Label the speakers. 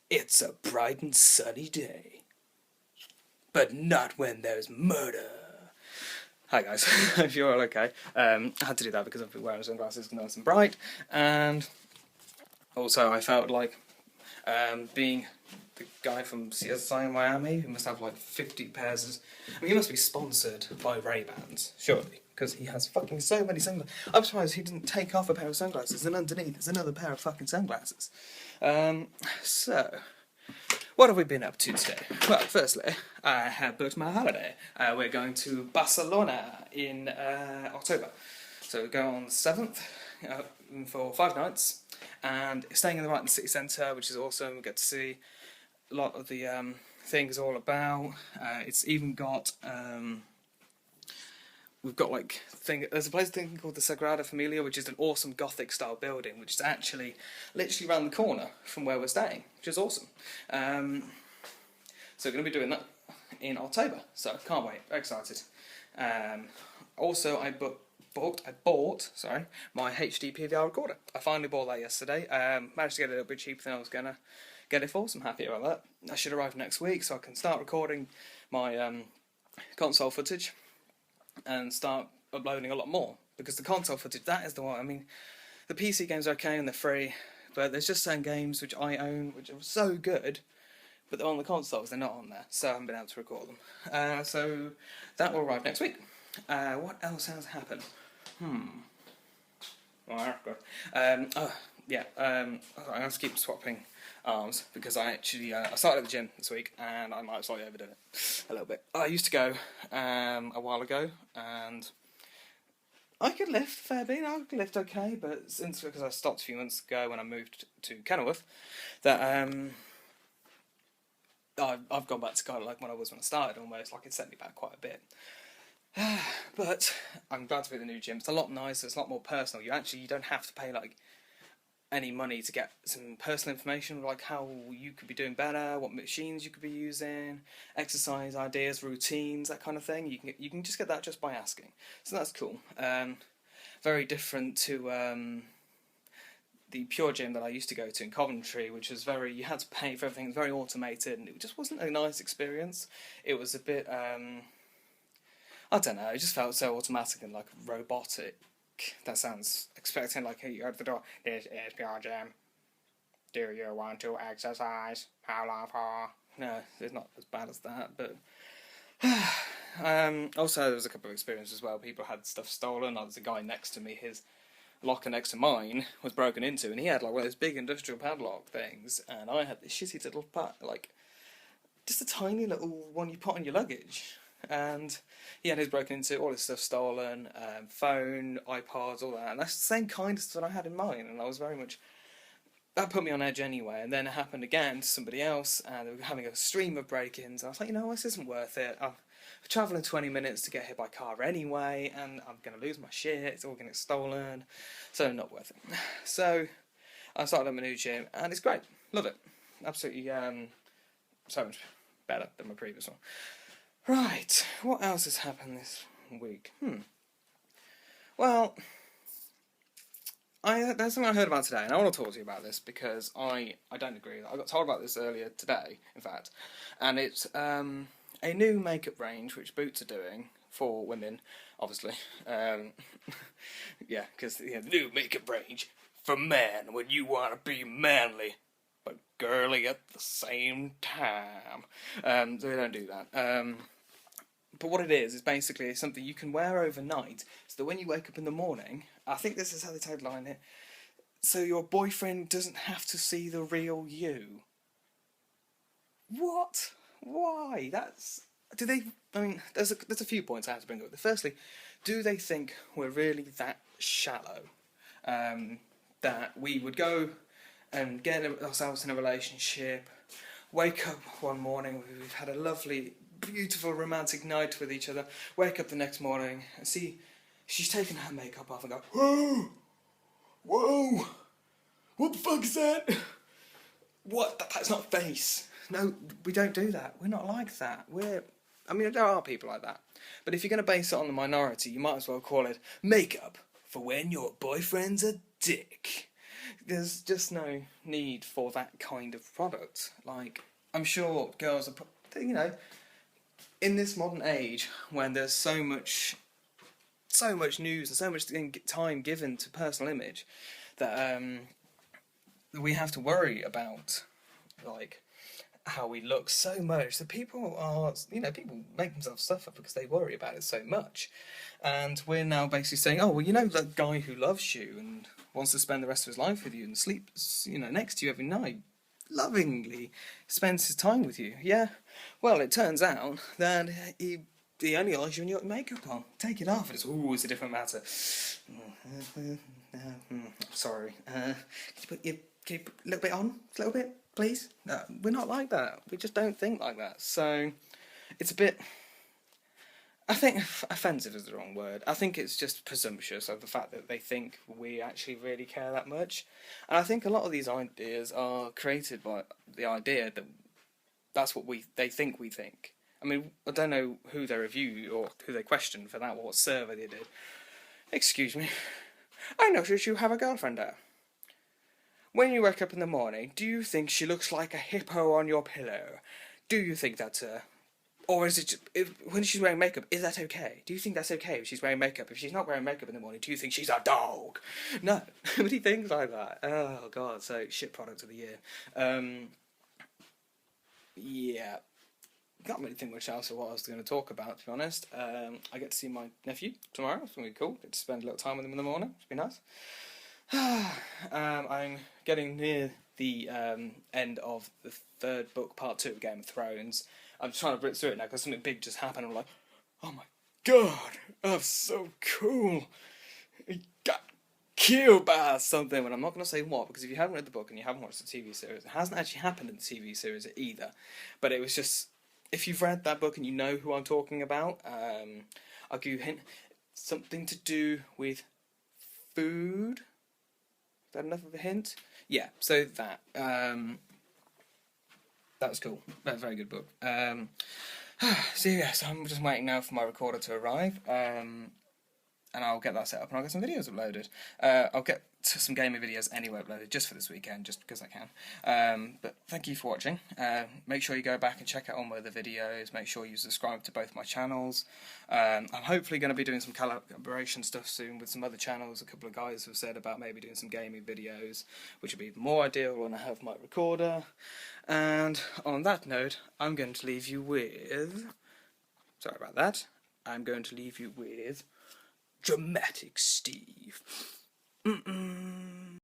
Speaker 1: It's a bright and sunny day, but not when there's murder. Hi guys, hope you're all okay. I had to do that because I've been wearing sunglasses nice and bright, and also I felt like being the guy from CSI in Miami who must have like 50 pairs of... I mean, he must be sponsored by Ray-Bans, surely, because he has fucking so many sunglasses. I'm surprised he didn't take off a pair of sunglasses and underneath there's another pair of fucking sunglasses. So... what have we been up to today? Well, firstly, I have booked my holiday. We're going to Barcelona in October. So we go on the 7th for 5 nights, and staying in the city centre, which is awesome. We get to see a lot of the things all about. It's even got... we've got there's a place called the Sagrada Familia, which is an awesome Gothic style building, which is actually literally around the corner from where we're staying, which is awesome. So we're going to be doing that in October, so can't wait, very excited. Also, I bought my HD PVR recorder. I finally bought that yesterday. Managed to get it a little bit cheaper than I was going to get it for, so I'm happy about that. That should arrive next week, so I can start recording my console footage and start uploading a lot more, because the console footage, that is the one. I mean, the PC games are okay and they're free, but there's just certain games which I own which are so good, but they're on the consoles, they're not on there, so I haven't been able to record them. So that will arrive next week. What else has happened? Well, good. I'm going to keep swapping arms, because I actually I started at the gym this week and I might slightly overdo it a little bit. I used to go a while ago, and I could lift a fair bit. I could lift okay, but because I stopped a few months ago when I moved to Kenilworth, that I've gone back to kind of like when I was when I started almost. Like, it set me back quite a bit. But I'm glad to be at the new gym. It's a lot nicer. It's a lot more personal. You don't have to pay like any money to get some personal information, like how you could be doing better, what machines you could be using, exercise ideas, routines, that kind of thing. You can just get that just by asking. So that's cool. Very different to the pure gym that I used to go to in Coventry, which was you had to pay for everything. It was very automated, and it just wasn't a nice experience. It was a bit I don't know, it just felt so automatic and like robotic. That sounds expecting like you're at the door. This is your gym. Do you want to exercise? How long for? No, it's not as bad as that, but also there was a couple of experiences as well. People had stuff stolen. There was a guy next to me, his locker next to mine was broken into, and he had like one of those big industrial padlock things, and I had this shitty little just a tiny little one you put on your luggage. And he had his broken into, all his stuff stolen, phone, iPods, all that, and that's the same kind of stuff I had in mind, and I was very much... that put me on edge anyway, and then it happened again to somebody else, and they were having a stream of break-ins, and I was like, this isn't worth it. I'm travelling 20 minutes to get here by car anyway, and I'm going to lose my shit, it's all going to get stolen, so not worth it. So I started at my new gym, and it's great, love it, absolutely, so much better than my previous one. Right, what else has happened this week? Well, there's something I heard about today, and I want to talk to you about this because I don't agree. I got told about this earlier today, in fact, and it's a new makeup range which Boots are doing for women, obviously. Yeah, because the new makeup range for men when you want to be manly but girly at the same time. So they don't do that. But what it is basically something you can wear overnight, so that when you wake up in the morning, I think this is how they tagline it, so your boyfriend doesn't have to see the real you. What? Why? There's a few points I have to bring up. Firstly, do they think we're really that shallow? That we would go and get ourselves in a relationship, wake up one morning, we've had a lovely, beautiful romantic night with each other, wake up the next morning and see she's taken her makeup off and go, whoa, what the fuck is that? What? That's not face. No, we don't do that. We're not like that. There are people like that. But if you're going to base it on the minority, you might as well call it makeup for when your boyfriend's a dick. there's just no need for that kind of product. Like, I'm sure girls are, you know, in this modern age when there's so much news and so much time given to personal image that we have to worry about, like, how we look so much that people are, you know, people make themselves suffer because they worry about it so much. And we're now basically saying, oh, well, you know, that guy who loves you and wants to spend the rest of his life with you and sleeps, you know, next to you every night, lovingly spends his time with you. Yeah, well, it turns out that he only likes you when you've got makeup on. Take it off, and it's a different matter. Sorry. Can you put a little bit on? A little bit, please? No, we're not like that. We just don't think like that. So, it's a bit... I think offensive is the wrong word. I think it's just presumptuous of the fact that they think we actually really care that much. And I think a lot of these ideas are created by the idea that that's what they think we think. I mean, I don't know who they review or who they questioned for that, or what survey they did. Excuse me. I noticed you have a girlfriend there. When you wake up in the morning, do you think she looks like a hippo on your pillow? Do you think that's her? Or is it, when she's wearing makeup, is that okay? Do you think that's okay if she's wearing makeup? If she's not wearing makeup in the morning, do you think she's a dog? No. Nobody thinks like that. Oh, God, so shit product of the year. Yeah. Can't really think much else of what I was going to talk about, to be honest. I get to see my nephew tomorrow. It's going to be cool. Get to spend a little time with him in the morning. It's going to be nice. I'm getting near the end of the third book, part 2 of Game of Thrones. I'm trying to blitz through it now because something big just happened. I'm like, oh my god, that's so cool. He got killed by something. And I'm not going to say what, because if you haven't read the book and you haven't watched the TV series, it hasn't actually happened in the TV series either. But it was just, if you've read that book and you know who I'm talking about, I'll give you a hint. Something to do with food. Is that enough of a hint? Yeah, so that. That was cool. That was a very good book. So yes, I'm just waiting now for my recorder to arrive, and I'll get that set up and I'll get some videos uploaded. I'll get some gaming videos anyway uploaded just for this weekend, just because I can. But thank you for watching. Make sure you go back and check out all my other videos. Make sure you subscribe to both my channels. I'm hopefully going to be doing some collaboration stuff soon with some other channels. A couple of guys have said about maybe doing some gaming videos, which would be more ideal when I have my recorder. And on that note, I'm going to leave you with... Sorry about that. I'm going to leave you with... Dramatic Steve.